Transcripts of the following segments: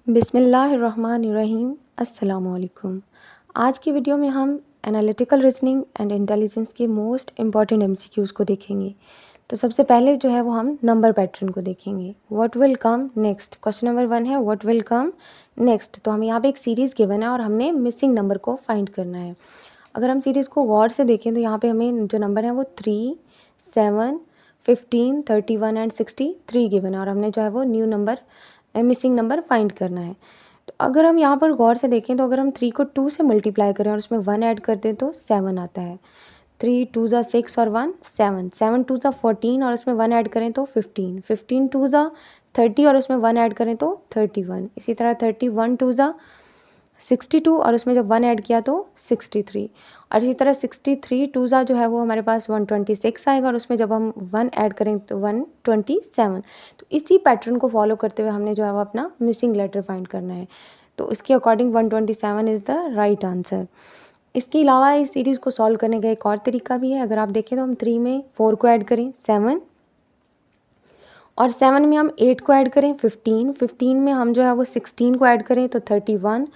बिस्मिल्लाहिर्रहमानिर्रहीम। अस्सलामुअलैकुम। आज की वीडियो में हम एनालिटिकल रीजनिंग एंड इंटेलिजेंस के मोस्ट इम्पॉर्टेंट एमसीक्यूज़ को देखेंगे। तो सबसे पहले जो है वो हम नंबर पैटर्न को देखेंगे। What will come next, question number 1 है व्हाट विल कम नेक्स्ट। तो हमें यहाँ पे एक सीरीज़ गिवन है और हमने मिसिंग नंबर को फाइंड करना है। अगर हम सीरीज़ को गौर से देखें तो यहाँ पे हमें जो नंबर है वो 3, 7, 15, 31 एंड 63 गिवन है और हमने जो है वो new number missing number find करना है। तो अगर हम यहाँ पर गौर से देखें तो अगर हम 3 को 2 से मल्टीप्लाई करें और उसमें 1 ऐड कर दें तो 7 आता है। 3 2 ज़ा 6 और 1 7, 7 2 ज़ा 14 और उसमें 1 ऐड करें तो 15, 15 2 ज़ा 30 और उसमें 1 ऐड करें तो 31। इसी तरह 31 2 ज़ा 62 और उसमें जब 1 ऐड किया तो 63। और इसी तरह 63 2 ज़ा जो है वो हमारे पास 126 आएगा और उसमें जब हम 1 ऐड करें तो 127। तो इसी पैटर्न को फॉलो करते हुए हमने जो है वो अपना मिसिंग लेटर फाइंड करना है। तो इसके according 127 is the right answer. इसके अलावा इस सीरीज़ को सॉल्व करने का एक और तरीका भी है। अगर आप देखें तो हम 3 में 4 को ऐड करें 7 और 7 में हम 8 को ऐड करें 15, 15 में हम जो है वो 16 को ऐड करें तो 31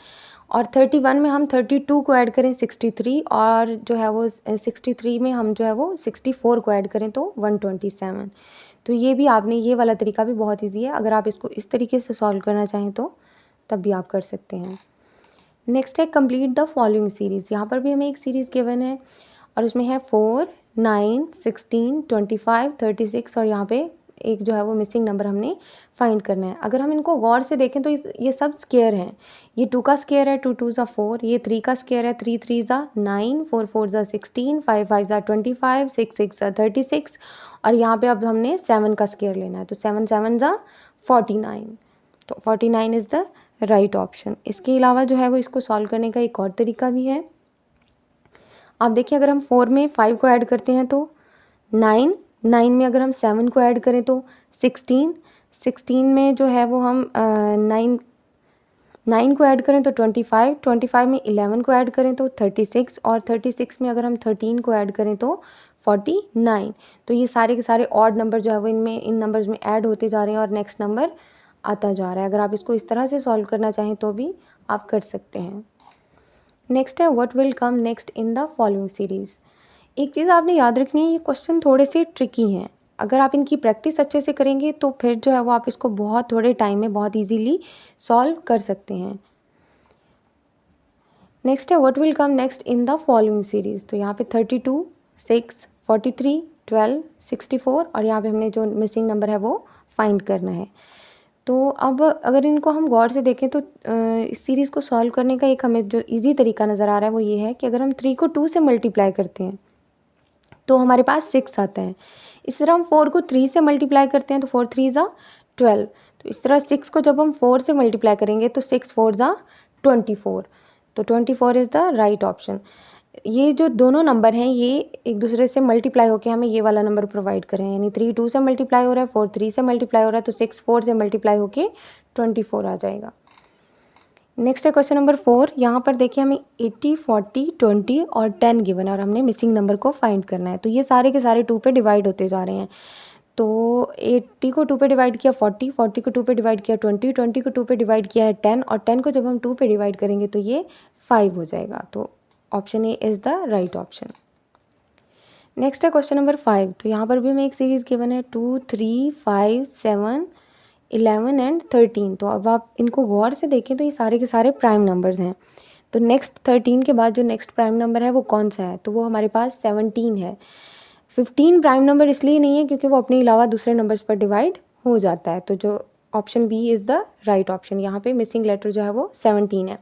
और 31 में हम 32 को ऐड करें 63 और जो है वो 63 में हम जो है वो 64 को ऐड करें तो 127। तो ये भी आपने ये वाला तरीका भी बहुत ईजी है। अगर आप इसको इस तरीके से सॉल्व करना चाहें तो तब भी आप कर सकते हैं। नेक्स्ट है कंप्लीट द फॉलोइंग सीरीज़। यहाँ पर भी हमें एक सीरीज़ गिवन है और उसमें है 4, 9, 16, 25, 36 और यहाँ पे एक जो है वो मिसिंग नंबर हमने फाइंड करना है। अगर हम इनको गौर से देखें तो ये सब स्क्वायर हैं। ये 2 का स्क्वायर है 2 2 ज़ा 4, ये 3 का स्क्वायर है 3 3 ज़ा 9, 4 4 ज़ा 16, 5 5 ज़ा 25, 6 6 ज़ा 36 और यहाँ पे अब हमने 7 का स्क्वायर लेना है तो 7 7 ज़ा 49। तो 49 इज़ द राइट ऑप्शन। इसके अलावा जो है वो इसको सॉल्व करने का एक और तरीका भी है। आप देखिए अगर हम 4 में 5 को ऐड करते हैं तो 9, 9 में अगर हम 7 को ऐड करें तो 16, 16 में जो है वो हम 9 को ऐड करें तो 25, 25 में 11 को ऐड करें तो 36 और 36 में अगर हम 13 को ऐड करें तो 49। तो ये सारे के सारे ऑड नंबर जो है वो इन नंबर्स में ऐड होते जा रहे हैं और नेक्स्ट नंबर आता जा रहा है। अगर आप इसको इस तरह से सॉल्व करना चाहें तो भी आप कर सकते हैं। नेक्स्ट है what will come next in the following series. एक चीज़ आपने याद रखनी है, ये क्वेश्चन थोड़े से ट्रिकी हैं। अगर आप इनकी प्रैक्टिस अच्छे से करेंगे तो फिर जो है वो आप इसको बहुत थोड़े टाइम में बहुत इजीली सॉल्व कर सकते हैं। नेक्स्ट है what will come next in the following series. तो यहाँ पे 32, 6, 43, 12, 64 और यहाँ पे हमने जो मिसिंग नंबर है वो फाइंड करना है। तो अब अगर इनको हम गौर से देखें तो इस सीरीज़ को सॉल्व करने का एक हमें जो इजी तरीका नज़र आ रहा है वो ये है कि अगर हम 3 को 2 से मल्टीप्लाई करते हैं तो हमारे पास 6 आता है। इस तरह हम 4 को 3 से मल्टीप्लाई करते हैं तो 4 3 ज़ा 12। तो इस तरह 6 को जब हम 4 से मल्टीप्लाई करेंगे तो 6 4 ज़ा 24। तो 24 इज़ द राइट ऑप्शन। ये जो दोनों नंबर हैं ये एक दूसरे से मल्टीप्लाई होकर हमें ये वाला नंबर प्रोवाइड करें, यानी 3 2 से मल्टीप्लाई हो रहा है, 4 3 से मल्टीप्लाई हो रहा है तो 6 4 से मल्टीप्लाई होकर 24 आ जाएगा। नेक्स्ट है क्वेश्चन नंबर 4। यहाँ पर देखिए हमें 80, 40, 20 और 10 गिवन है और हमने मिसिंग नंबर को फाइंड करना है। तो ये सारे के सारे 2 पे डिवाइड होते जा रहे हैं। तो 80 को 2 पे डिवाइड किया 40, 40 को 2 पे डिवाइड किया 20, 20 को 2 पे डिवाइड किया है 10 और 10 को जब हम 2 पे डिवाइड करेंगे तो ये 5 हो जाएगा। तो option A is the right option. Next है क्वेश्चन नंबर 5। तो यहाँ पर भी हमें एक सीरीज़ गिवन है 2, 3, 5, 7, 11 एंड 13। तो अब आप इनको गौर से देखें तो ये सारे के सारे प्राइम नंबर्स हैं। तो नेक्स्ट 13 के बाद जो नेक्स्ट प्राइम नंबर है वो कौन सा है, तो वो हमारे पास 17 है। 15 प्राइम नंबर इसलिए नहीं है क्योंकि वो अपने अलावा दूसरे नंबर्स पर डिवाइड हो जाता है। तो जो option B is the right option. यहाँ पे मिसिंग लेटर जो है वो 17 है।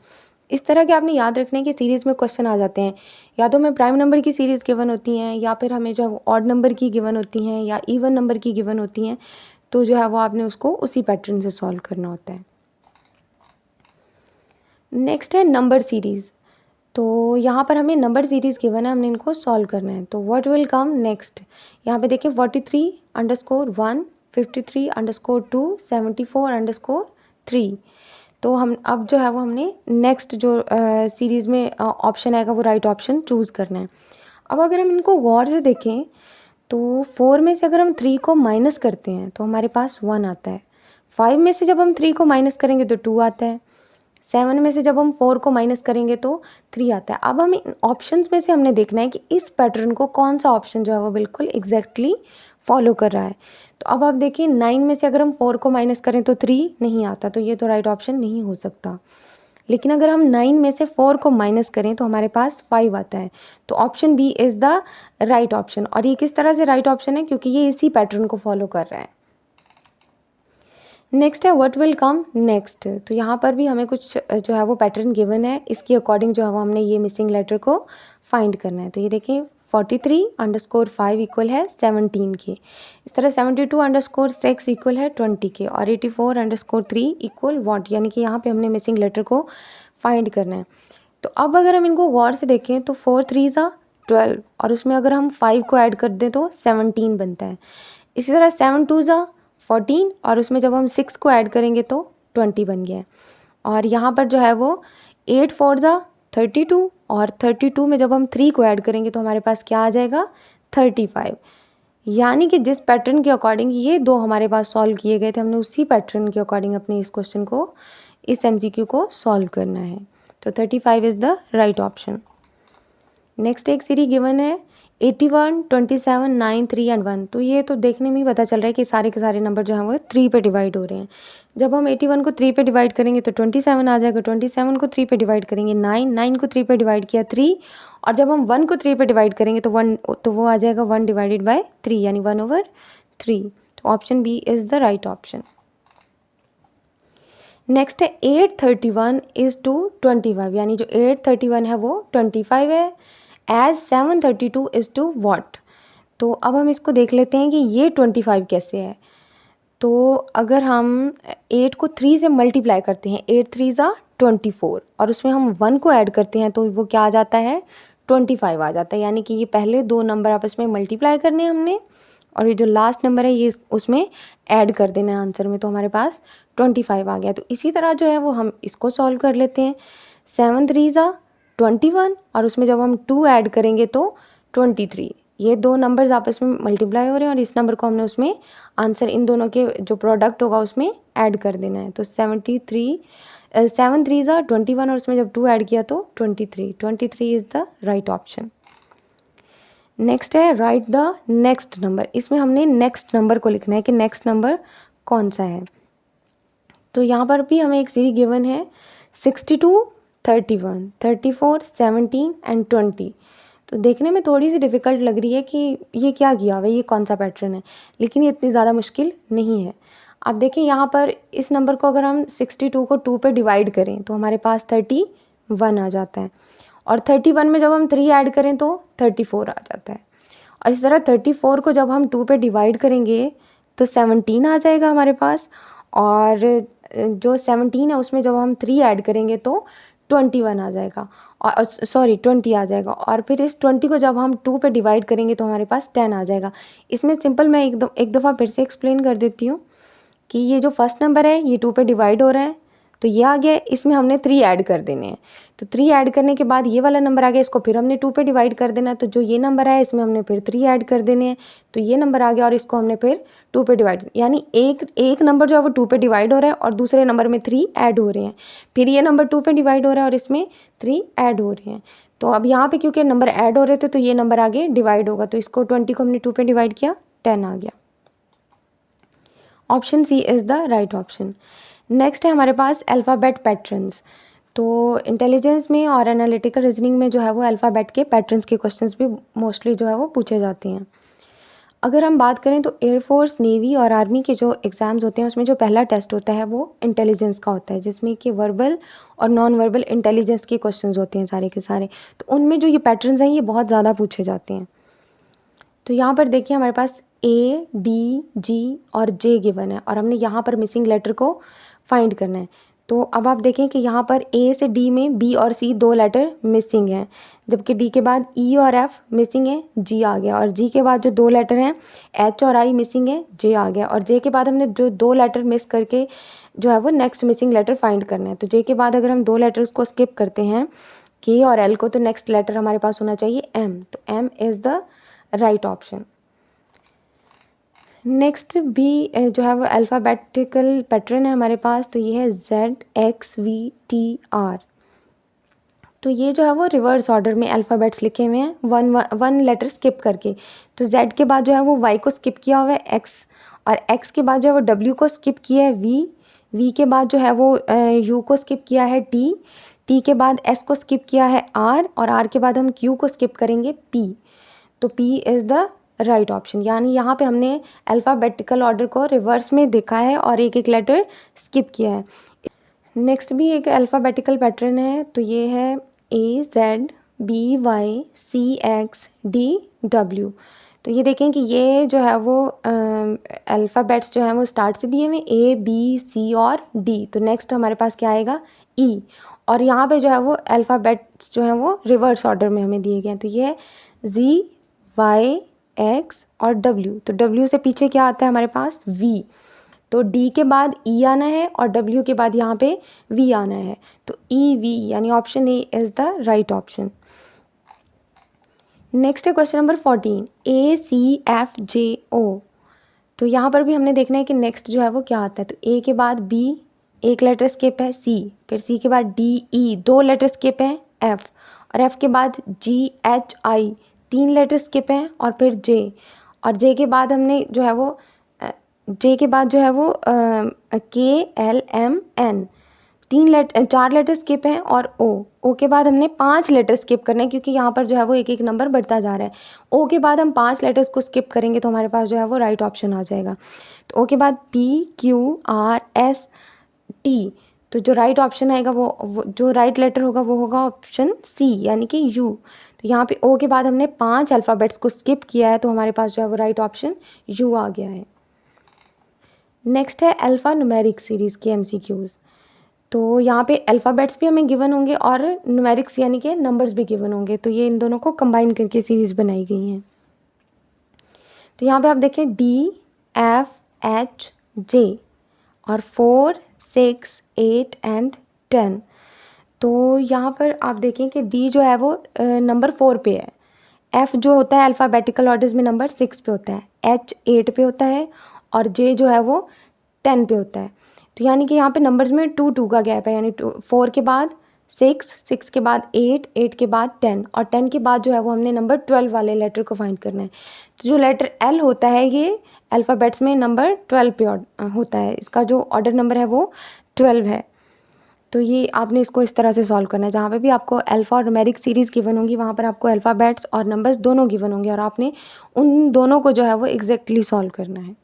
इस तरह के आपने याद रखने की सीरीज़ में क्वेश्चन आ जाते हैं, या तो हमें प्राइम नंबर की सीरीज़ गिवन होती हैं या फिर हमें जो ऑड नंबर की गिवन होती हैं या इवन नंबर की गिवन होती हैं। तो जो है वो आपने उसको उसी पैटर्न से सॉल्व करना होता है। नेक्स्ट है नंबर सीरीज़। तो यहाँ पर हमें नंबर सीरीज़ गिवन है, हमने इनको सॉल्व करना है। तो व्हाट विल कम नेक्स्ट। यहाँ पे देखिए 43_1, 53_2, 74_3। तो हम अब जो है वो हमने नेक्स्ट जो सीरीज़ में ऑप्शन आएगा वो राइट ऑप्शन चूज़ करना है। अब अगर हम इनको गौर से देखें तो 4 में से अगर हम 3 को माइनस करते हैं तो हमारे पास 1 आता है। 5 में से जब हम 3 को माइनस करेंगे तो 2 आता है। 7 में से जब हम 4 को माइनस करेंगे तो 3 आता है। अब हमें ऑप्शंस में से हमने देखना है कि इस पैटर्न को कौन सा ऑप्शन जो है वो बिल्कुल एग्जैक्टली फॉलो कर रहा है। तो अब आप देखिए 9 में से अगर हम 4 को माइनस करें तो 3 नहीं आता, तो ये तो राइट ऑप्शन नहीं हो सकता। लेकिन अगर हम 9 में से 4 को माइनस करें तो हमारे पास 5 आता है, तो option B is the right option. और ये किस तरह से राइट ऑप्शन है, क्योंकि ये इसी पैटर्न को फॉलो कर रहा है। नेक्स्ट है व्हाट विल कम नेक्स्ट। तो यहाँ पर भी हमें कुछ जो है वो पैटर्न गिवन है, इसके अकॉर्डिंग जो है वो हमने ये मिसिंग लेटर को फाइंड करना है। तो ये देखिए 43_5 इक्वल है 17 के, इस तरह 72_6 इक्वल है 20 के, और 84_3 इक्वल वॉट, यानी कि यहाँ पे हमने मिसिंग लेटर को फाइंड करना है। तो अब अगर हम इनको गौर से देखें तो 4 3 12, और उसमें अगर हम 5 को ऐड कर दें तो 17 बनता है। इसी तरह 7 2 14, और उसमें जब हम 6 को ऐड करेंगे तो 20 बन गया है। और यहाँ पर जो है वो 8 4 32, और 32 में जब हम 3 को ऐड करेंगे तो हमारे पास क्या आ जाएगा 35। यानी कि जिस पैटर्न के अकॉर्डिंग ये दो हमारे पास सॉल्व किए गए थे, हमने उसी पैटर्न के अकॉर्डिंग अपने इस क्वेश्चन को, इस MCQ को सॉल्व करना है। तो 35 is the right option. Next एक सीरीज गिवन है 81 27 9 3 एंड 1। तो ये तो देखने में ही पता चल रहा है कि सारे के सारे नंबर जो हैं वो 3 पे डिवाइड हो रहे हैं। जब हम 81 को 3 पे डिवाइड करेंगे तो 27 आ जाएगा, 27 को 3 पे डिवाइड करेंगे 9, 9 को 3 पे डिवाइड किया 3, और जब हम 1 को 3 पे डिवाइड करेंगे तो 1, तो वो आ जाएगा 1 डिवाइडेड बाय 3, यानी 1/3। तो option B is the right option. Next है 831 इज़ टू 25, यानी जो 831 है वो 25 है, एज 732 इज़ टू वॉट। तो अब हम इसको देख लेते हैं कि ये 25 कैसे है। तो अगर हम 8 को 3 से मल्टीप्लाई करते हैं, 8 3 24, और उसमें हम 1 को ऐड करते हैं तो वो क्या आ जाता है 25 आ जाता है। यानी कि ये पहले दो नंबर आपस में मल्टीप्लाई करने हैं हमने, और ये जो लास्ट नंबर है ये उसमें ऐड कर देना है आंसर में, तो हमारे पास 25 आ गया। तो इसी तरह जो है वो हम इसको सॉल्व कर लेते हैं। 7 3 21, और उसमें जब हम 2 ऐड करेंगे तो 23। ये दो नंबर्स आपस में मल्टीप्लाई हो रहे हैं और इस नंबर को हमने उसमें आंसर, इन दोनों के जो प्रोडक्ट होगा उसमें ऐड कर देना है। तो 7 3 21, और उसमें जब 2 ऐड किया तो 23 is the right option. Next है राइट द नेक्स्ट नंबर। इसमें हमने नेक्स्ट नंबर को लिखना है कि नेक्स्ट नंबर कौन सा है। तो यहाँ पर भी हमें एक सीरीज गिवन है 62 31 34 17 एंड 20। तो देखने में थोड़ी सी डिफ़िकल्ट लग रही है कि ये क्या किया हुआ है, ये कौन सा पैटर्न है, लेकिन ये इतनी ज़्यादा मुश्किल नहीं है। आप देखें यहाँ पर इस नंबर को अगर हम 62 को 2 पे डिवाइड करें तो हमारे पास 31 आ जाता है, और 31 में जब हम 3 ऐड करें तो 34 आ जाता है। और इस तरह 34 को जब हम 2 पे डिवाइड करेंगे तो 17 आ जाएगा हमारे पास, और जो 17 है उसमें जब हम 3 ऐड करेंगे तो 21 आ जाएगा, और सॉरी 20 आ जाएगा। और फिर इस 20 को जब हम 2 पे डिवाइड करेंगे तो हमारे पास 10 आ जाएगा। इसमें सिंपल मैं एक दफ़ा फिर से एक्सप्लेन कर देती हूँ कि ये जो फर्स्ट नंबर है ये 2 पे डिवाइड हो रहा है, तो ये आ गया, इसमें हमने 3 ऐड कर देने हैं। तो 3 ऐड करने के बाद ये वाला नंबर आ गया, इसको फिर हमने 2 पे डिवाइड कर देना है। तो जो ये नंबर है इसमें हमने फिर 3 ऐड कर देने हैं, तो ये नंबर आ गया और इसको हमने फिर 2 पे डिवाइड, यानी एक नंबर जो है वो 2 पे डिवाइड हो रहा है और दूसरे नंबर में 3 ऐड हो रहे हैं। फिर ये नंबर 2 पे डिवाइड हो रहा है और इसमें 3 ऐड हो रहे हैं। तो अब यहाँ पे क्योंकि नंबर ऐड हो रहे थे तो ये नंबर आगे डिवाइड होगा, तो इसको 20 को हमने 2 पे डिवाइड किया, 10 आ गया। Option C is the right option. Next है हमारे पास अल्फ़ाबेट पैटर्न्स। तो इंटेलिजेंस में और एनालिटिकल रीजनिंग में जो है वो अल्फ़ाबेट के पैटर्न्स के क्वेश्चंस भी मोस्टली जो है वो पूछे जाते हैं। अगर हम बात करें तो एयरफोर्स, नेवी और आर्मी के जो एग्ज़ाम्स होते हैं उसमें जो पहला टेस्ट होता है वो इंटेलिजेंस का होता है, जिसमें कि वर्बल और नॉन वर्बल इंटेलिजेंस के क्वेश्चंस होते हैं सारे के सारे। तो उनमें जो ये पैटर्न्स हैं ये बहुत ज़्यादा पूछे जाते हैं। तो यहाँ पर देखिए हमारे पास A, D, G और J गिवन है, और हमने यहाँ पर मिसिंग लेटर को फाइंड करना है। तो अब आप देखें कि यहाँ पर A से D में B और C दो लेटर मिसिंग हैं, जबकि D के बाद E और F मिसिंग है, G आ गया, और G के बाद जो दो लेटर हैं H और I मिसिंग है, J आ गया, और J के बाद हमने जो दो लेटर मिस करके जो है वो नेक्स्ट मिसिंग लेटर फाइंड करना है। तो J के बाद अगर हम दो लेटर्स को स्किप करते हैं K और L को, तो नेक्स्ट लेटर हमारे पास होना चाहिए M। तो M is the right option. Next B जो है वो अल्फ़ाबेटिकल पैटर्न है हमारे पास, तो ये है ZXVTR। तो ये जो है वो रिवर्स ऑर्डर में अल्फ़ाबेट्स लिखे हुए हैं, वन लेटर स्किप करके। तो Z के बाद जो है वो Y को स्किप किया हुआ है X, और X के बाद जो है वो W को स्किप किया है V के बाद जो है वो U को स्किप किया है T के बाद S को स्किप किया है R, और R के बाद हम Q को स्किप करेंगे P। तो P is the right option, यानी यहाँ पे हमने अल्फ़ाबेटिकल ऑर्डर को रिवर्स में देखा है और एक एक लेटर स्किप किया है। नेक्स्ट भी एक अल्फ़ाबेटिकल पैटर्न है, तो ये है AZBYCXDW। तो ये देखें कि ये जो है वो अल्फ़ाबेट्स जो हैं वो स्टार्ट से दिए हुए ABC और D। तो नेक्स्ट हमारे पास क्या आएगा E, और यहाँ पे जो है वो अल्फ़ाबेट्स जो हैं वो रिवर्स ऑर्डर में हमें दिए गए हैं। तो ये है ZYX और W। तो W से पीछे क्या आता है हमारे पास V, तो D के बाद E आना है और W के बाद यहाँ पे V आना है। तो EV यानी option A is the right option. Next है क्वेश्चन नंबर 14, ACFJO। तो यहाँ पर भी हमने देखना है कि नेक्स्ट जो है वो क्या आता है। तो A के बाद B, एक लेटर स्किप है C, फिर C के बाद DE, दो लेटर स्किप हैं F, और F के बाद GHI, तीन लेटर स्किप हैं, और फिर J, और J के बाद हमने जो है वो KLMN, चार लेटर स्किप हैं, और O के बाद हमने 5 लेटर स्किप करने हैं, क्योंकि यहाँ पर जो है वो एक एक नंबर बढ़ता जा रहा है। O के बाद हम 5 लेटर्स को स्किप करेंगे तो हमारे पास जो है वो राइट ऑप्शन आ जाएगा। तो O के बाद PQRST, तो जो राइट ऑप्शन आएगा वो जो राइट लेटर होगा वो होगा ऑप्शन C, यानी कि U। तो यहाँ पे O के बाद हमने 5 अल्फ़ाबेट्स को स्किप किया है, तो हमारे पास जो है वो राइट ऑप्शन U आ गया है। नेक्स्ट है अल्फ़ा न्यूमेरिक सीरीज़ के MCQs। तो यहाँ पे अल्फ़ाबेट्स भी हमें गिवन होंगे और न्यूमेरिक्स यानी कि नंबर्स भी गिवन होंगे, तो ये इन दोनों को कंबाइन करके सीरीज़ बनाई गई हैं। तो यहाँ पे आप देखें DFHJ और 4, 6, 8 एंड 10। तो यहाँ पर आप देखें कि D जो है वो नंबर 4 पे है, F जो होता है अल्फ़ाबेटिकल ऑर्डर्स में नंबर 6 पे होता है, H 8 पे होता है, और J जो है वो 10 पे होता है। तो यानी कि यहाँ पे नंबर्स में 2 का गैप है, यानी 4 के बाद 6, 6 के बाद 8, 8 के बाद 10, और 10 के बाद जो है वो हमने नंबर 12 वाले लेटर को फाइंड करना है। तो जो लेटर L होता है ये अल्फ़ाबेट्स में नंबर 12 पे होता है, इसका जो ऑर्डर नंबर है वो 12 है। तो ये आपने इसको इस तरह से सॉल्व करना है, जहाँ पे भी आपको अल्फ़ा और न्यूमेरिक सीरीज़ गिवन होंगी वहाँ पर आपको अल्फ़ाबेट्स और नंबर्स दोनों गिवन होंगे, और आपने उन दोनों को जो है वो एग्जैक्टली सॉल्व करना है।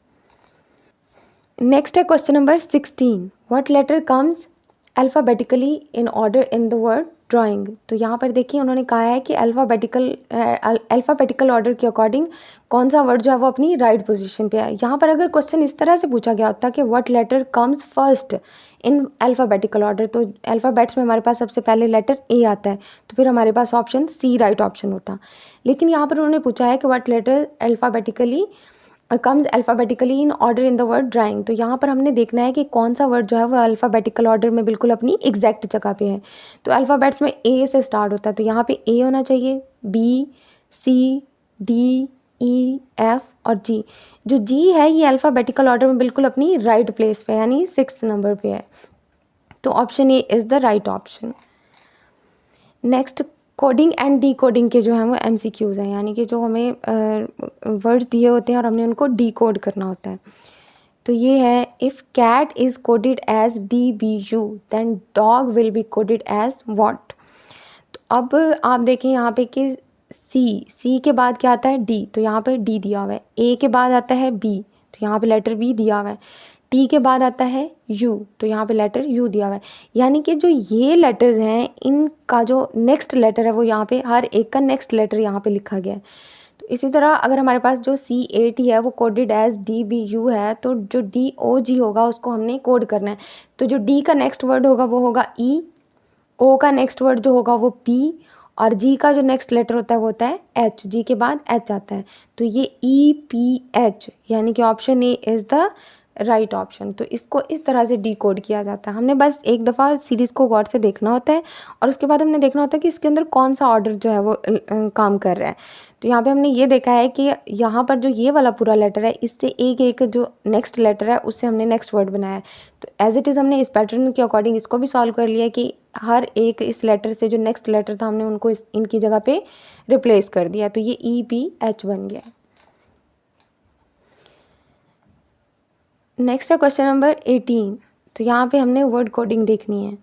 नेक्स्ट है question number 16, what letter comes alphabetically in order in the word drawing. तो यहाँ पर देखिए उन्होंने कहा है कि अल्फ़ाबेटिकल ऑर्डर के अकॉर्डिंग कौन सा वर्ड जो है वो अपनी राइट पोजीशन पे है। यहाँ पर अगर क्वेश्चन इस तरह से पूछा गया होता कि what letter comes first in alphabetical order, तो अल्फ़ाबेट्स में हमारे पास सबसे पहले लेटर A आता है, तो फिर हमारे पास ऑप्शन C राइट ऑप्शन होता। लेकिन यहाँ पर उन्होंने पूछा है कि what letter comes alphabetically in order in the word drawing. तो यहाँ पर हमने देखना है कि कौन सा वर्ड जो है वो अल्फ़ाबेटिकल ऑर्डर में बिल्कुल अपनी एग्जैक्ट जगह पे है। तो अल्फ़ाबेट्स में A से स्टार्ट होता है, तो यहाँ पे A होना चाहिए, B, C, D, E, F और G। जो G है ये अल्फ़ाबेटिकल ऑर्डर में बिल्कुल अपनी राइट प्लेस पे यानी 6 नंबर पे है, तो option A is the right option. Next coding and decoding के जो हैं वो MCQs हैं, यानी कि जो हमें वर्ड्स दिए होते हैं और हमने उनको डीकोड करना होता है। तो ये है, if cat is coded as DBU then dog will be coded as what. तो अब आप देखें यहाँ पे कि C के बाद क्या आता है D, तो यहाँ पे D दिया हुआ है। A के बाद आता है B, तो यहाँ पे लेटर B दिया हुआ है। T के बाद आता है U, तो यहाँ पे लेटर U दिया हुआ है। यानी कि जो ये लेटर्स हैं इनका जो नेक्स्ट लेटर है वो यहाँ पे हर एक का नेक्स्ट लेटर यहाँ पे लिखा गया है। तो इसी तरह अगर हमारे पास जो CAT है वो कोडेड एज DBU है, तो जो DOG होगा उसको हमने कोड करना है। तो जो D का नेक्स्ट वर्ड होगा वो होगा E, O का नेक्स्ट वर्ड जो होगा वो P, और G का जो नेक्स्ट लेटर होता है वो होता है H, G के बाद H आता है। तो ये EPH यानी कि option A is the right option. तो इसको इस तरह से डिकोड किया जाता है। हमने बस एक दफ़ा सीरीज़ को गौर से देखना होता है और उसके बाद हमने देखना होता है कि इसके अंदर कौन सा ऑर्डर जो है वो काम कर रहा है। तो यहाँ पे हमने ये देखा है कि यहाँ पर जो ये वाला पूरा लेटर है, इससे एक एक जो नेक्स्ट लेटर है उससे हमने नेक्स्ट वर्ड बनाया है। तो एज इट इज़ हमने इस पैटर्न के अकॉर्डिंग इसको भी सॉल्व कर लिया कि हर एक इस लेटर से जो नेक्स्ट लेटर था हमने उनको इनकी जगह पे रिप्लेस कर दिया। तो ये EPH बन गया। नेक्स्ट है क्वेश्चन नंबर 18। तो यहाँ पे हमने वर्ड कोडिंग देखनी है।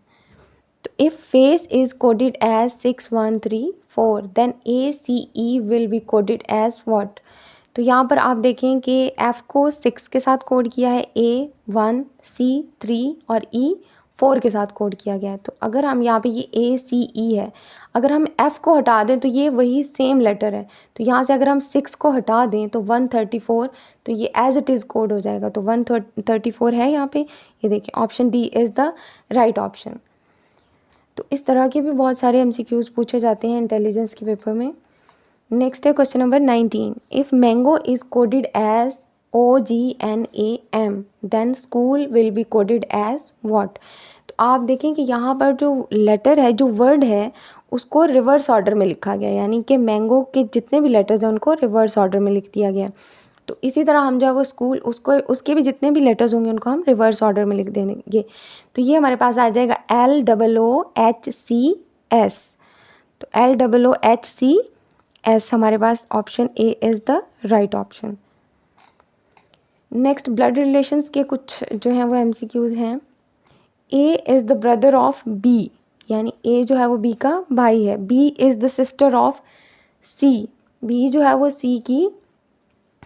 तो if face is coded as 6134 then ACE will be coded as what. तो यहाँ पर आप देखें कि F को 6 के साथ कोड किया है, A 1, C 3 और E 4 के साथ कोड किया गया है। तो अगर हम यहाँ पे ये ACE है, अगर हम F को हटा दें तो ये वही सेम लेटर है। तो यहाँ से अगर हम 6 को हटा दें तो 134, तो ये एज इट इज़ कोड हो जाएगा। तो 134 है यहाँ पे, ये देखिए option D is the right option. तो इस तरह के भी बहुत सारे MCQs पूछे जाते हैं इंटेलिजेंस के पेपर में। नेक्स्ट है question number 19। If mango is coded as OGNAM then school will be coded as what. तो आप देखें कि यहाँ पर जो लेटर है, जो वर्ड है, उसको रिवर्स ऑर्डर में लिखा गया है, यानी कि मैंगो के जितने भी लेटर्स हैं उनको रिवर्स ऑर्डर में लिख दिया गया। तो इसी तरह हम जो है वो स्कूल, उसको उसके भी जितने भी लेटर्स होंगे उनको हम रिवर्स ऑर्डर में लिख देंगे। तो ये हमारे पास आ जाएगा LOOHCS। तो LOOHCS हमारे पास option A is the right option. Next blood relations के कुछ जो हैं वो MCQs हैं। A is the brother of B, यानी A जो है वो B का भाई है। B is the sister of C, B जो है वो C की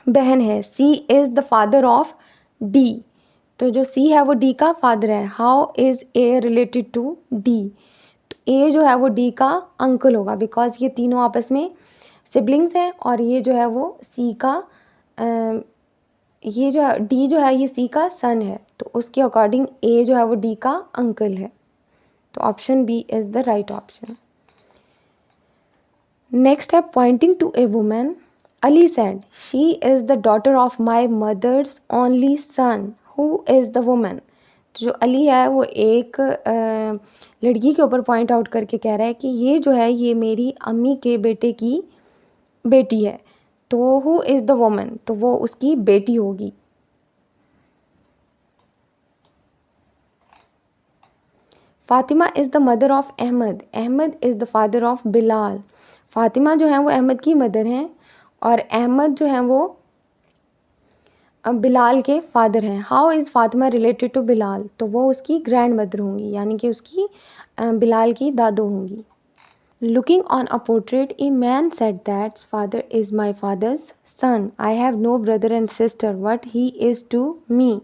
बहन है। C is the father of D, तो जो C है वो D का फादर है। How is A related to D, तो A जो है वो D का अंकल होगा, बिकॉज ये तीनों आपस में सिबलिंग्स हैं और ये जो है वो C का ये जो है D जो है ये C का सन है। तो उसके अकॉर्डिंग A जो है वो D का अंकल है। तो option B is the right option. Next है pointing to a women, Ali said she is the daughter of my mother's only son, who is the women. जो अली है वो एक लड़की के ऊपर पॉइंट आउट करके कह रहा है कि ये जो है ये मेरी अम्मी के बेटे की बेटी है। तो हु इज़ द वुमेन, तो वो उसकी बेटी होगी। Fatima is the mother of Ahmad, Ahmad is the father of Bilal. Fatima जो है वो अहमद की मदर हैं और अहमद जो है वो बिलाल के फादर हैं। How is Fatima related to Bilal, तो वो उसकी ग्रैंड मदर होंगी, यानी कि उसकी बिलाल की दादो होंगी। Looking on a portrait a man said that father is my father's son, I have no brother and sister, what he is to me.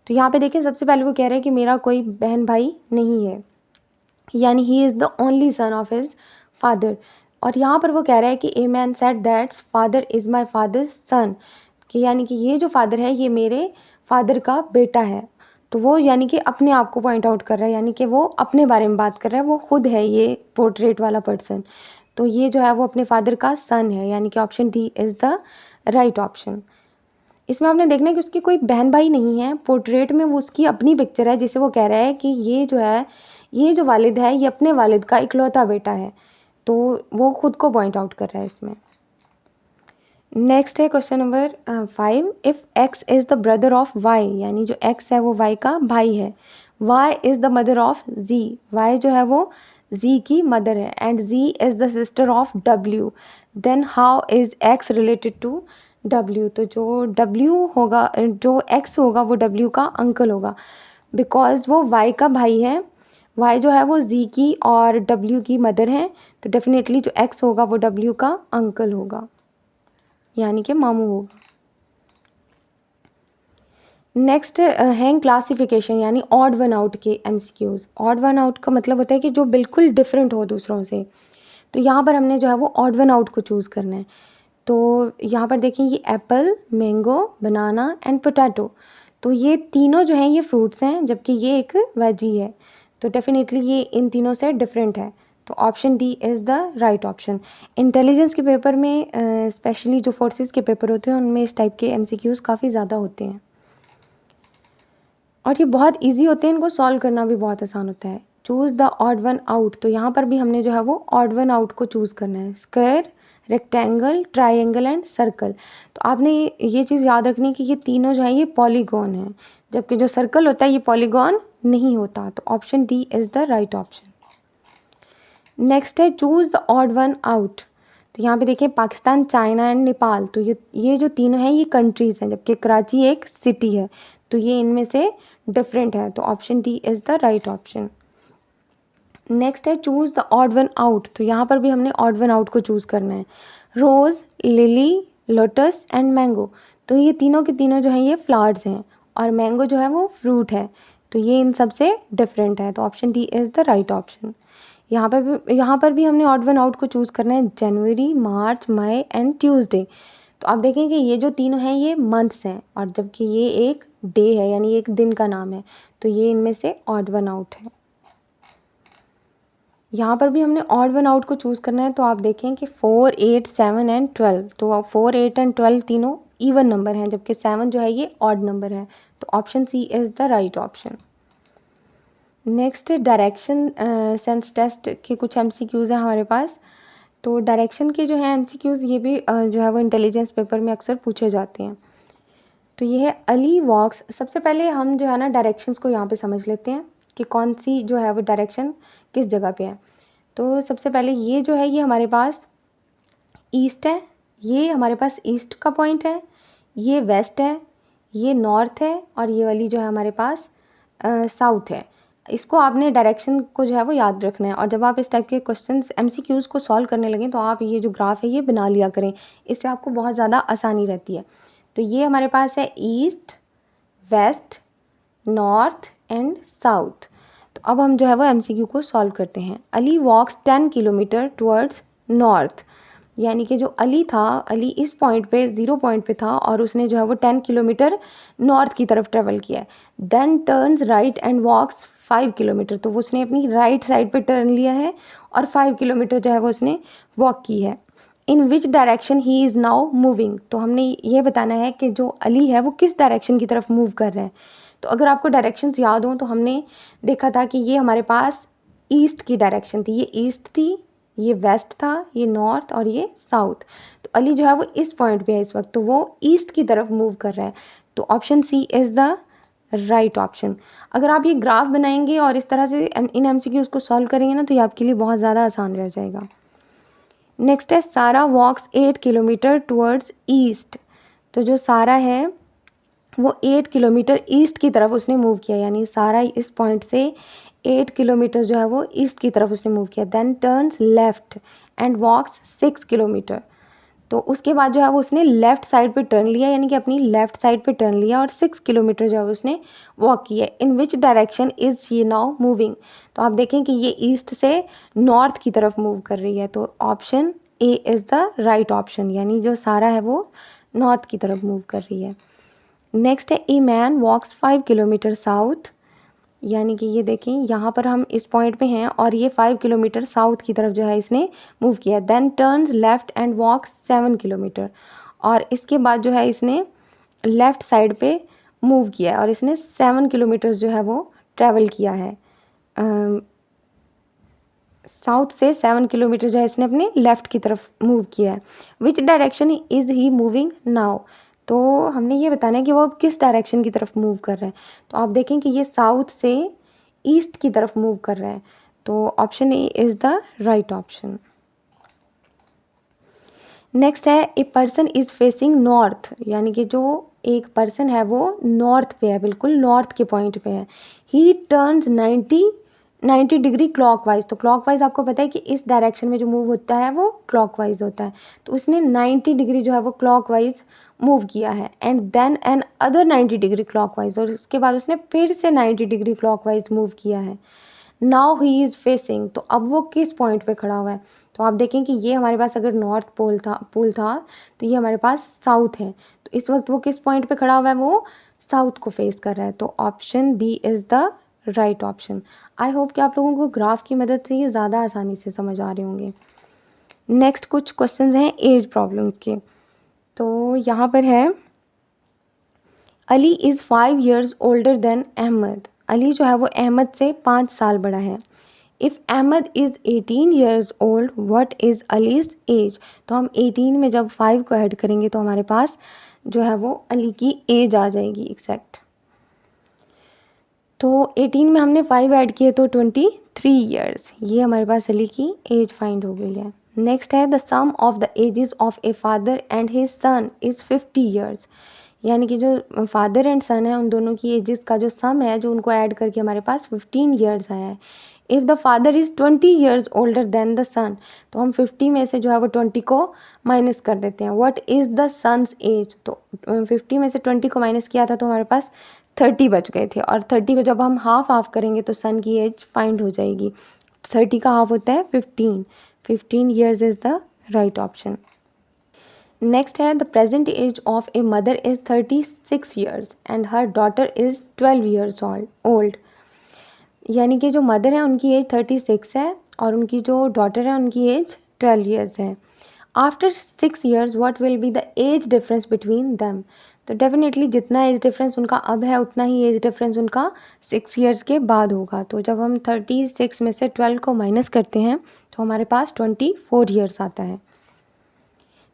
तो यहाँ पे देखें सबसे पहले वो कह रहे हैं कि मेरा कोई बहन भाई नहीं है, यानी he is the only son of his father. और यहाँ पर वो कह रहा है कि a man said that's father is my father's son, कि यानी कि ये जो फादर है ये मेरे फादर का बेटा है। तो वो यानी कि अपने आप को पॉइंट आउट कर रहा है, यानी कि वो अपने बारे में बात कर रहा है, वो खुद है ये पोर्ट्रेट वाला पर्सन। तो ये जो है वो अपने फादर का सन है, यानी कि option D is the right option. इसमें आपने देखना है कि उसकी कोई बहन भाई नहीं है, पोर्ट्रेट में वो उसकी अपनी पिक्चर है, जिसे वो कह रहा है कि ये जो है, ये जो वालिद है ये अपने वालिद का इकलौता बेटा है। तो वो खुद को पॉइंट आउट कर रहा है इसमें। नेक्स्ट है question number 5। If x is the brother of y, यानी जो x है वो y का भाई है। y is the mother of z, y जो है वो z की मदर है। And z is the sister of w, then how is x related to w। तो जो w होगा, जो x होगा वो w का अंकल होगा, बिकॉज वो y का भाई है। y जो है वो z की और w की मदर है, तो डेफिनेटली जो x होगा वो w का अंकल होगा, यानी कि मामू होगा। नेक्स्ट है क्लासिफिकेशन, यानी ऑड वन आउट के MCQs। ऑड वन आउट का मतलब होता है कि जो बिल्कुल डिफरेंट हो दूसरों से। तो यहाँ पर हमने जो है वो ऑड वन आउट को चूज़ करना है। तो यहाँ पर देखें ये Apple, mango, banana and potato, तो ये तीनों जो हैं ये फ्रूट्स हैं, जबकि ये एक वेजी है। तो डेफिनेटली ये इन तीनों से डिफरेंट है। तो option D is the right option. Intelligence के पेपर में स्पेशली जो फोर्सेस के पेपर होते हैं उनमें इस टाइप के MCQs काफ़ी ज़्यादा होते हैं। और ये बहुत ईजी होते हैं, इनको सॉल्व करना भी बहुत आसान होता है। Choose the odd one out, तो यहाँ पर भी हमने जो है वो ऑड वन आउट को चूज़ करना है। Square, rectangle, triangle and circle. तो आपने ये चीज़ याद रखनी है कि ये तीनों जो है ये पॉलीगॉन है, जबकि जो सर्कल होता है ये पॉलीगॉन नहीं होता। तो option D is the right option. Next है choose the odd one out. तो यहाँ पे देखिए पाकिस्तान, चाइना एंड नेपाल, तो ये जो तीनों हैं ये कंट्रीज़ हैं, जबकि कराची एक सिटी है। तो ये इनमें से डिफरेंट है, तो option D is the right option. Next है choose the odd one out. तो यहाँ पर भी हमने ऑड वन आउट को चूज़ करना है। Rose, lily, lotus and mango. तो ये तीनों के तीनों जो हैं ये फ्लावर्स हैं, और मैंगो जो है वो फ्रूट है। तो ये इन सब से डिफरेंट है, तो option D is the right option. यहाँ पर भी हमने ऑड वन आउट को चूज़ करना है। जनवरी, मार्च, मई एंड ट्यूसडे। तो आप देखें कि ये जो तीनों हैं ये मंथ्स हैं, और जबकि ये एक डे है, यानी एक दिन का नाम है। तो ये इनमें से ऑड वन आउट है। यहाँ पर भी हमने ऑड वन आउट को चूज़ करना है। तो आप देखें कि 4, 8, 7 एंड 12। तो 4, 8 एंड 12 तीनों इवन नंबर हैं, जबकि 7 जो है ये ऑड नंबर है। तो option C is the right option. Next direction sense test के कुछ एमसीक्यूज़ हैं हमारे पास। तो डायरेक्शन के जो है एमसीक्यूज़ ये भी जो है वो इंटेलिजेंस पेपर में अक्सर पूछे जाते हैं। तो ये है अली वॉक्स। सबसे पहले हम जो है ना डायरेक्शंस को यहाँ पे समझ लेते हैं कि कौन सी जो है वो डायरेक्शन किस जगह पे है। तो सबसे पहले ये जो है ये हमारे पास ईस्ट है, ये हमारे पास ईस्ट का पॉइंट है, ये वेस्ट है, ये नॉर्थ है, और ये वाली जो है हमारे पास साउथ है। इसको आपने डायरेक्शन को जो है वो याद रखना है, और जब आप इस टाइप के क्वेश्चंस एमसीक्यूज़ को सॉल्व करने लगें तो आप ये जो ग्राफ है ये बना लिया करें, इससे आपको बहुत ज़्यादा आसानी रहती है। तो ये हमारे पास है east, west, north and south. तो अब हम जो है वो एमसीक्यू को सॉल्व करते हैं। अली वॉक्स 10 किलोमीटर टुवर्ड्स नॉर्थ, यानी कि जो अली था, अली इस पॉइंट पे 0 पॉइंट पे था, और उसने जो है वो 10 किलोमीटर नॉर्थ की तरफ ट्रेवल किया है। Then turns right and walks 5 kilometre. तो वो उसने अपनी राइट साइड पे टर्न लिया है, और 5 किलोमीटर जो है वो उसने वॉक की है। In which direction he is now moving. तो हमने ये बताना है कि जो अली है वो किस डायरेक्शन की तरफ मूव कर रहा है। तो अगर आपको डायरेक्शंस याद हों तो हमने देखा था कि ये हमारे पास ईस्ट की डायरेक्शन थी, ये ईस्ट थी, ये वेस्ट था, ये नॉर्थ और ये साउथ। तो अली जो है वो इस पॉइंट पे है इस वक्त, तो वो ईस्ट की तरफ मूव कर रहा है। तो option C is the right option. अगर आप ये ग्राफ बनाएंगे और इस तरह से इन एमसीक्यूज़ को सॉल्व करेंगे ना तो ये आपके लिए बहुत ज़्यादा आसान रह जाएगा। नेक्स्ट है सारा वॉक्स 8 किलोमीटर टुवर्ड्स ईस्ट। तो जो सारा है वो 8 किलोमीटर ईस्ट की तरफ उसने मूव किया, यानी सारा इस पॉइंट से 8 किलोमीटर जो है वो ईस्ट की तरफ उसने मूव किया। Then turns left and walks 6 kilometre. तो उसके बाद जो है वो उसने लेफ़्ट साइड पे टर्न लिया, यानी कि अपनी लेफ़्ट साइड पे टर्न लिया, और 6 किलोमीटर जो है उसने वॉक किया। इन विच डायरेक्शन इज़ ये नाउ मूविंग। तो आप देखें कि ये ईस्ट से नॉर्थ की तरफ मूव कर रही है। तो option A is the right option, यानी जो सारा है वो नॉर्थ की तरफ मूव कर रही है। नेक्स्ट है a man walks 5 kilometre south, यानी कि ये देखें यहाँ पर हम इस पॉइंट पे हैं और ये 5 किलोमीटर साउथ की तरफ जो है इसने मूव किया। Then turns left and walks 7 kilometre, और इसके बाद जो है इसने लेफ़्ट साइड पे मूव किया है और इसने 7 किलोमीटर जो है वो ट्रैवल किया है। साउथ से 7 किलोमीटर जो है इसने अपने लेफ़्ट की तरफ मूव किया है। Which direction is he moving now. तो हमने ये बताना है कि वो अब किस डायरेक्शन की तरफ मूव कर रहा है। तो आप देखें कि ये साउथ से ईस्ट की तरफ मूव कर रहा है। तो option A is the right option. Next है a person is facing north, यानी कि जो एक पर्सन है वो नॉर्थ पे है, बिल्कुल नॉर्थ के पॉइंट पे है। ही टर्न्स 90 डिग्री क्लॉकवाइज। तो क्लॉकवाइज आपको पता है कि इस डायरेक्शन में जो मूव होता है वो क्लॉकवाइज होता है। तो उसने 90 डिग्री जो है वो क्लॉकवाइज मूव किया है। And then another 90 degree clockwise, और उसके बाद उसने फिर से 90 डिग्री क्लॉकवाइज मूव किया है। Now he is facing. तो अब वो किस पॉइंट पे खड़ा हुआ है। तो आप देखें कि ये हमारे पास अगर नॉर्थ पोल था तो ये हमारे पास साउथ है। तो इस वक्त वो किस पॉइंट पे खड़ा हुआ है, वो साउथ को फेस कर रहा है। तो option B is the right option. I hope कि आप लोगों को ग्राफ की मदद से ये ज़्यादा आसानी से समझ आ रहे होंगे। नेक्स्ट कुछ क्वेश्चंस हैं एज प्रॉब्लम्स के। तो यहाँ पर है Ali is 5 years older than Ahmad. Ali जो है वो अहमद से 5 साल बड़ा है। If Ahmad is 18 years old what is Ali's age. तो हम 18 में जब 5 को ऐड करेंगे तो हमारे पास जो है वो अली की एज आ जाएगी एग्जैक्ट। तो 18 में हमने 5 ऐड किए तो 23 years, ये हमारे पास अली की एज फाइंड हो गई है। नेक्स्ट है the sum of the ages of a father and his son is 50 years। यानी कि जो फादर एंड सन है उन दोनों की एजेस का जो सम है जो उनको ऐड करके हमारे पास 15 years आया है। If the father is 20 years older than the son, तो हम 50 में से जो है वो 20 को माइनस कर देते हैं। What is the son's age, तो 50 में से 20 को माइनस किया था तो हमारे पास 30 बच गए थे, और 30 को जब हम हाफ करेंगे तो सन की एज फाइंड हो जाएगी। 30 का हाफ होता है 15 years is the right option. Next है the present age of a mother is 36 years and her daughter is 12 years old. यानी कि जो मदर है उनकी एज 36 है और उनकी जो डॉटर है उनकी एज 12 years है। After 6 years what will be the age difference between them. तो डेफिनेटली जितना एज डिफरेंस उनका अब है उतना ही एज डिफरेंस उनका 6 years के बाद होगा। तो जब हम 36 में से 12 को माइनस करते हैं तो हमारे पास 24 years आता है।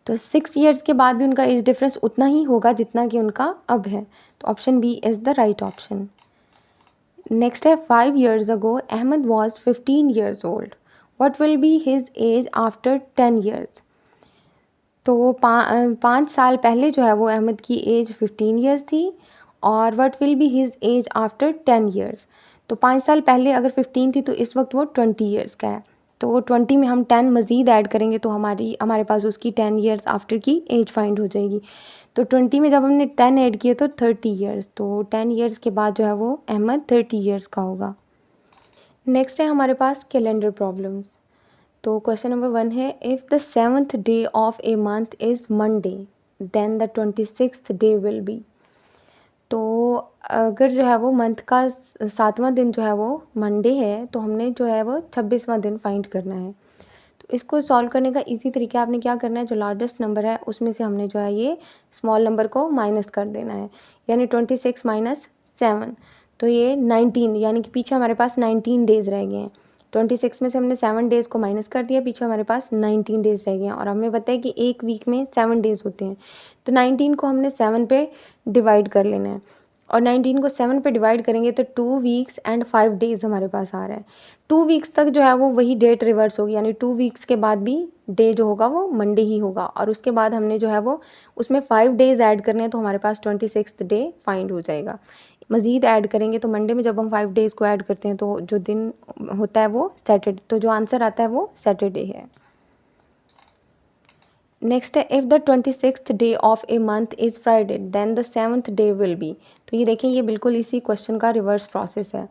तो 6 years के बाद भी उनका एज डिफरेंस उतना ही होगा जितना कि उनका अब है। तो option B is the right option. Next है 5 years ago Ahmad was 15 years old what will be his age after 10 years। तो 5 साल पहले जो है वो अहमद की एज 15 years थी और what will be his age after 10 years। तो 5 साल पहले अगर 15 थी तो इस वक्त वो 20 years का है। तो वो 20 में हम 10 मज़ीद ऐड करेंगे तो हमारे पास उसकी 10 years आफ्टर की एज फाइंड हो जाएगी। तो 20 में जब हमने 10 ऐड किए तो 30 years, तो 10 years के बाद जो है वो अहमद 30 years का होगा। नेक्स्ट है हमारे पास कैलेंडर प्रॉब्लम्स। तो क्वेश्चन नंबर 1 है if the 7th day of a month is Monday then the 26th day will be. तो अगर जो है वो मंथ का 7वां दिन जो है वो मंडे है तो हमने जो है वो 26वां दिन फाइंड करना है। तो इसको सॉल्व करने का इजी तरीका आपने क्या करना है, जो लार्जेस्ट नंबर है उसमें से हमने जो है ये स्मॉल नंबर को माइनस कर देना है। यानी 26 माइनस 7, तो ये 19, यानी कि पीछे हमारे पास 19 डेज़ रह गए हैं। 26 में से हमने 7 डेज़ को माइनस कर दिया, पीछे हमारे पास 19 डेज़ रह गए हैं और हमें पता है कि एक वीक में 7 डेज़ होते हैं। तो 19 को हमने 7 पे डिवाइड कर लेना है और 19 को 7 पे डिवाइड करेंगे तो 2 वीक्स एंड 5 डेज़ हमारे पास आ रहा है। 2 वीक्स तक जो है वो वही डेट रिवर्स होगी, यानी 2 वीक्स के बाद भी डे जो होगा वो मंडे ही होगा और उसके बाद हमने जो है वो उसमें 5 डेज़ ऐड करने हैं तो हमारे पास 26th डे फाइंड हो जाएगा। मज़ीद ऐड करेंगे तो मंडे में जब हम 5 डेज़ को ऐड करते हैं तो जो दिन होता है वो सैटरडे, तो जो आंसर आता है वो सैटरडे है। नेक्स्ट है if the 26th day of a month is Friday then the 7th day will be. तो ये देखें ये बिल्कुल इसी क्वेश्चन का रिवर्स प्रोसेस है।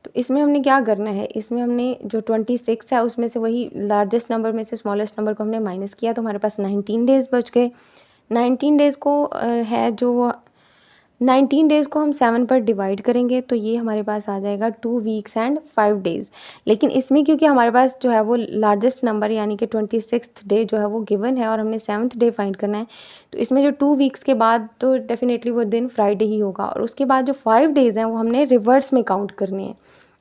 तो इसमें हमने क्या करना है, इसमें हमने जो 26 है उसमें से वही लार्जेस्ट नंबर में से स्मॉलेस्ट नंबर को हमने माइनस किया तो हमारे पास 19 डेज़ बच गए। 19 डेज़ को है जो 19 डेज़ को हम 7 पर डिवाइड करेंगे तो ये हमारे पास आ जाएगा 2 वीक्स एंड 5 डेज़। लेकिन इसमें क्योंकि हमारे पास जो है वो लार्जेस्ट नंबर यानी कि 26th डे जो है वो गिवन है और हमने 7th डे फाइंड करना है, तो इसमें जो 2 वीक्स के बाद तो डेफिनेटली वो दिन फ्राइडे ही होगा और उसके बाद जो 5 डेज़ हैं वो हमने रिवर्स में काउंट करने हैं।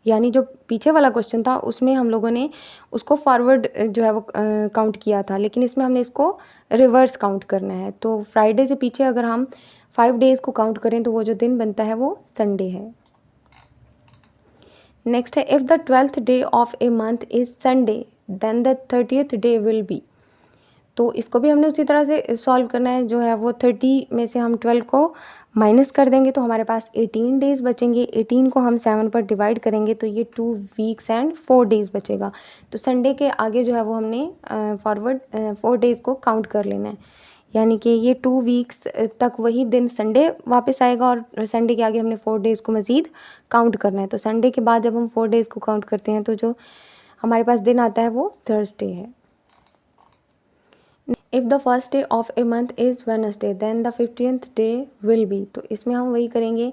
यानी जो पीछे वाला क्वेश्चन था उसमें हम लोगों ने उसको फॉरवर्ड जो है वो काउंट किया था, लेकिन इसमें हमने इसको रिवर्स काउंट करना है। तो फ्राइडे से पीछे अगर हम 5 डेज़ को काउंट करें तो वो जो दिन बनता है वो संडे है। नेक्स्ट है if the 12th day of a month is Sunday then the 30th day will be. तो इसको भी हमने उसी तरह से सॉल्व करना है, जो है वो 30 में से हम 12 को माइनस कर देंगे तो हमारे पास 18 डेज़ बचेंगे। 18 को हम 7 पर डिवाइड करेंगे तो ये 2 वीक्स एंड 4 डेज़ बचेगा। तो संडे के आगे जो है वो हमने फॉरवर्ड 4 डेज़ को काउंट कर लेना है, यानी कि ये 2 वीक्स तक वही दिन संडे वापस आएगा और संडे के आगे हमने 4 डेज़ को मज़ीद काउंट करना है। तो संडे के बाद जब हम 4 डेज़ को काउंट करते हैं तो जो हमारे पास दिन आता है वो थर्सडे है। If the first day of a month is Wednesday then the 15th day will be. तो इसमें हम वही करेंगे,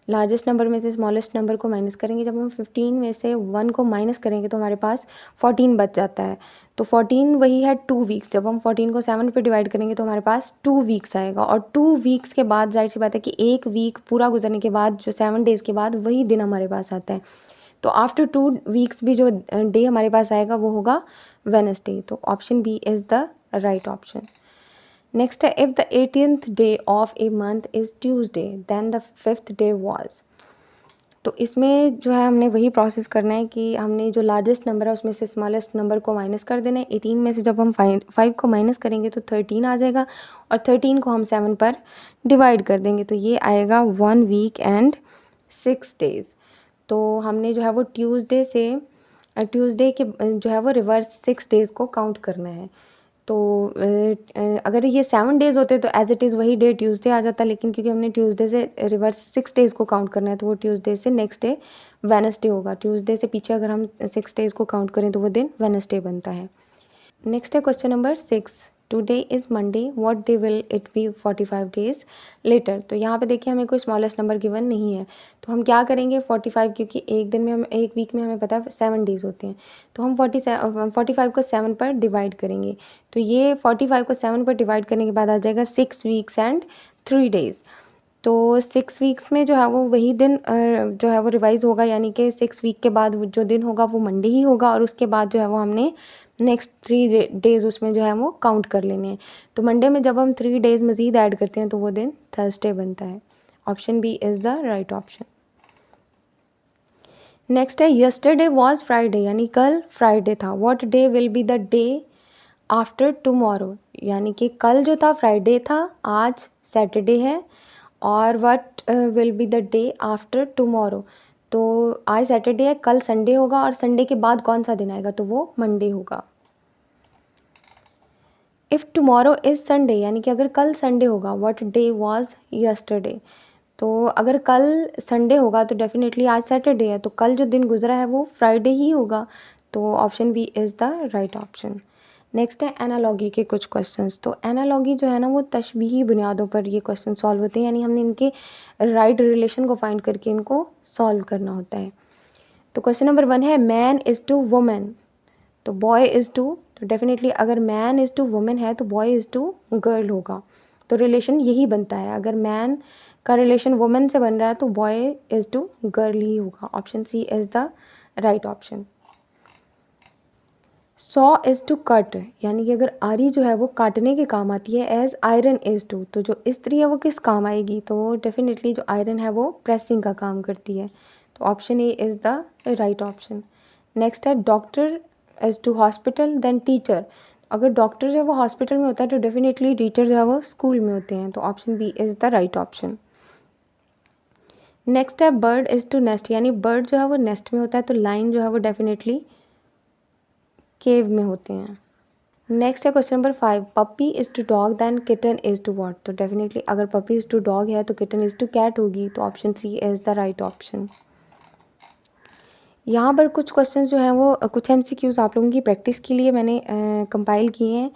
लार्जेस्ट नंबर में से स्मॉलेस्ट नंबर को माइनस करेंगे। जब हम 15 में से 1 को माइनस करेंगे तो हमारे पास 14 बच जाता है। तो 14 वही है 2 वीक्स। जब हम 14 को 7 पे डिवाइड करेंगे तो हमारे पास 2 वीक्स आएगा, और 2 वीक्स के बाद जाहिर सी बात है कि 1 वीक पूरा गुजरने के बाद जो 7 डेज़ के बाद वही दिन हमारे पास आता है। तो आफ्टर 2 वीक्स भी जो डे हमारे पास आएगा वो होगा वेडनेसडे। तो option B is the right option. Next है, if the 18th day of a month is Tuesday then the 5th day was. तो इसमें जो है हमने वही प्रोसेस करना है कि हमने जो लार्जेस्ट नंबर है उसमें से स्मॉलेस्ट नंबर को माइनस कर देना है। 18 में से जब हम 5 को माइनस करेंगे तो 13 आ जाएगा, और 13 को हम 7 पर डिवाइड कर देंगे तो ये आएगा 1 वीक एंड 6 डेज़। तो हमने जो है वो ट्यूसडे के जो है वो रिवर्स 6 डेज़ को काउंट करना है। तो अगर ये 7 डेज़ होते तो एज इट इज़ वही डे ट्यूसडे आ जाता, लेकिन क्योंकि हमने ट्यूसडे से रिवर्स 6 डेज़ को काउंट करना है तो वो ट्यूसडे से नेक्स्ट डे वेडनेसडे होगा। ट्यूसडे से पीछे अगर हम 6 डेज़ को काउंट करें तो वो दिन वेडनेसडे बनता है। नेक्स्ट है question number 6, today is Monday, what day will it be 45 days later. तो यहाँ पे देखिए हमें कोई स्मॉलेस्ट नंबर गिवन नहीं है, तो हम क्या करेंगे 45, क्योंकि एक दिन में हम एक वीक में हमें पता है 7 डेज़ होते हैं, तो हम 45 को 7 पर डिवाइड करेंगे। तो ये 45 को 7 पर डिवाइड करने के बाद आ जाएगा 6 वीक्स एंड 3 डेज़। तो 6 वीक्स में जो है वो वही दिन जो है वो रिवाइज़ होगा, यानी कि 6 वीक के बाद जो दिन होगा वो मंडे ही होगा, और उसके बाद जो है वो हमने नेक्स्ट 3 डेज़ उसमें जो है वो काउंट कर लेने हैं। तो मंडे में जब हम 3 डेज़ मज़ीद ऐड करते हैं तो वो दिन थर्सडे बनता है। Option B is the right option. Next है, यस्टरडे वॉज फ्राइडे, यानी कल फ्राइडे था। What day will be the day after tomorrow, यानी कि कल जो था फ्राइडे था, आज सैटरडे है, और what will be the day after tomorrow, तो आज सैटरडे है, कल संडे होगा, और संडे के बाद कौन सा दिन आएगा तो वो मंडे होगा। इफ़ टुमारो इज़ संडे, यानी कि अगर कल संडे होगा, व्हाट डे वाज यस्टरडे, तो अगर कल संडे होगा तो डेफिनेटली आज सैटरडे है, तो कल जो दिन गुजरा है वो फ्राइडे ही होगा। तो option B is the right option. Next है एनालॉगी के कुछ क्वेश्चंस। तो एनालॉगी जो है ना वो तशबीही बुनियादों पर ये क्वेश्चन सॉल्व होते हैं, यानी हमने इनके राइट रिलेशन को फाइंड करके इनको सॉल्व करना होता है। तो क्वेश्चन नंबर 1 है, मैन इज़ टू वुमेन, तो बॉय इज़ टू, तो डेफिनेटली अगर मैन इज़ टू वुमेन है तो बॉय इज़ टू गर्ल होगा। तो रिलेशन यही बनता है, अगर मैन का रिलेशन वुमेन से बन रहा है तो बॉय इज़ टू गर्ल ही होगा। Option C is the right option. Saw is to cut, यानी कि अगर आरी जो है वो काटने के काम आती है, एज आयरन इज़ टू, तो जो स्त्री है वो किस काम आएगी, तो डेफिनेटली जो आयरन है वो प्रेसिंग का काम करती है। तो option A is the right option. Next है, doctor is to hospital then teacher, अगर डॉक्टर जो है वो हॉस्पिटल में होता है तो डेफिनेटली टीचर जो है वो स्कूल में होते हैं। तो option B is the right option. Next है, बर्ड इज़ टू नेस्ट, यानी बर्ड जो है वो नेस्ट में होता है, तो लाइन जो है वो डेफिनेटली केव में होते हैं। नेक्स्ट है question number 5, puppy is to dog then kitten is to what, तो डेफिनेटली अगर पप्पी इज़ टू डॉग है तो किटन इज़ टू कैट होगी। तो option C is the right option. यहाँ पर कुछ क्वेश्चंस जो हैं वो कुछ एमसीक्यूज़ आप लोगों की प्रैक्टिस के लिए मैंने कंपाइल किए हैं।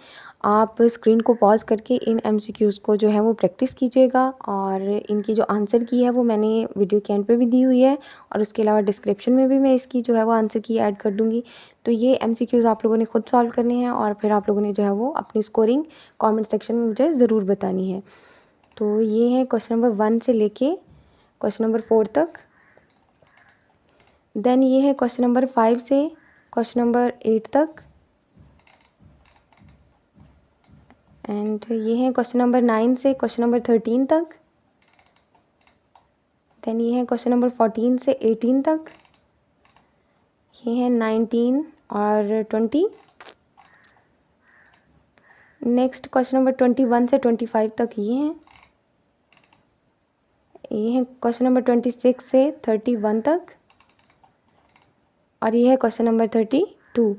आप स्क्रीन को पॉज करके इन एमसीक्यूज़ को जो है वो प्रैक्टिस कीजिएगा, और इनकी जो आंसर की है वो मैंने वीडियो के एंड पे भी दी हुई है, और उसके अलावा डिस्क्रिप्शन में भी मैं इसकी जो है वो आंसर की ऐड कर दूँगी। तो ये एमसीक्यूज़ आप लोगों ने खुद सॉल्व करने हैं, और फिर आप लोगों ने जो है वो अपनी स्कोरिंग कॉमेंट सेक्शन में मुझे ज़रूर बतानी है। तो ये है क्वेश्चन नंबर 1 से लेके क्वेश्चन नंबर 4 तक। देन ये है क्वेश्चन नंबर 5 से क्वेश्चन नंबर 8 तक, एंड ये है क्वेश्चन नंबर 9 से क्वेश्चन नंबर 13 तक। देन ये है क्वेश्चन नंबर 14 से 18 तक। ये है 19 और 20। नेक्स्ट क्वेश्चन नंबर 21 से 25 तक ये हैं। ये है क्वेश्चन नंबर 26 से 31 तक, और ये है क्वेश्चन नंबर 32।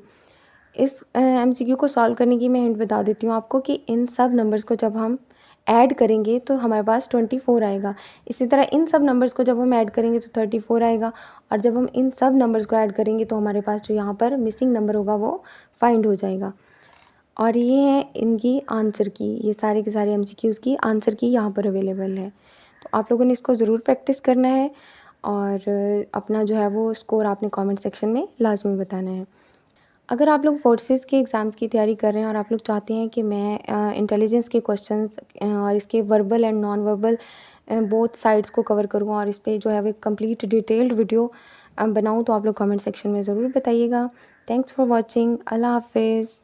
इस एमसीक्यू को सॉल्व करने की मैं हिंट बता देती हूँ आपको कि इन सब नंबर्स को जब हम ऐड करेंगे तो हमारे पास 24 आएगा। इसी तरह इन सब नंबर्स को जब हम ऐड करेंगे तो 34 आएगा, और जब हम इन सब नंबर्स को ऐड करेंगे तो हमारे पास जो यहाँ पर मिसिंग नंबर होगा वो फाइंड हो जाएगा। और ये है इनकी आंसर की, ये सारे के सारे एमसीक्यूज़ की आंसर की यहाँ पर अवेलेबल है। तो आप लोगों ने इसको ज़रूर प्रैक्टिस करना है और अपना जो है वो स्कोर आपने कमेंट सेक्शन में लाज़मी बताना है। अगर आप लोग फोर्सेस के एग्ज़ाम्स की तैयारी कर रहे हैं और आप लोग चाहते हैं कि मैं इंटेलिजेंस के क्वेश्चंस और इसके verbal and non verbal both sides को कवर करूँ और इस पे जो है वो एक कंप्लीट डिटेल्ड वीडियो बनाऊँ, तो आप लोग कमेंट सेक्शन में ज़रूर बताइएगा। Thanks for watching. अल्लाह हाफ़िज़।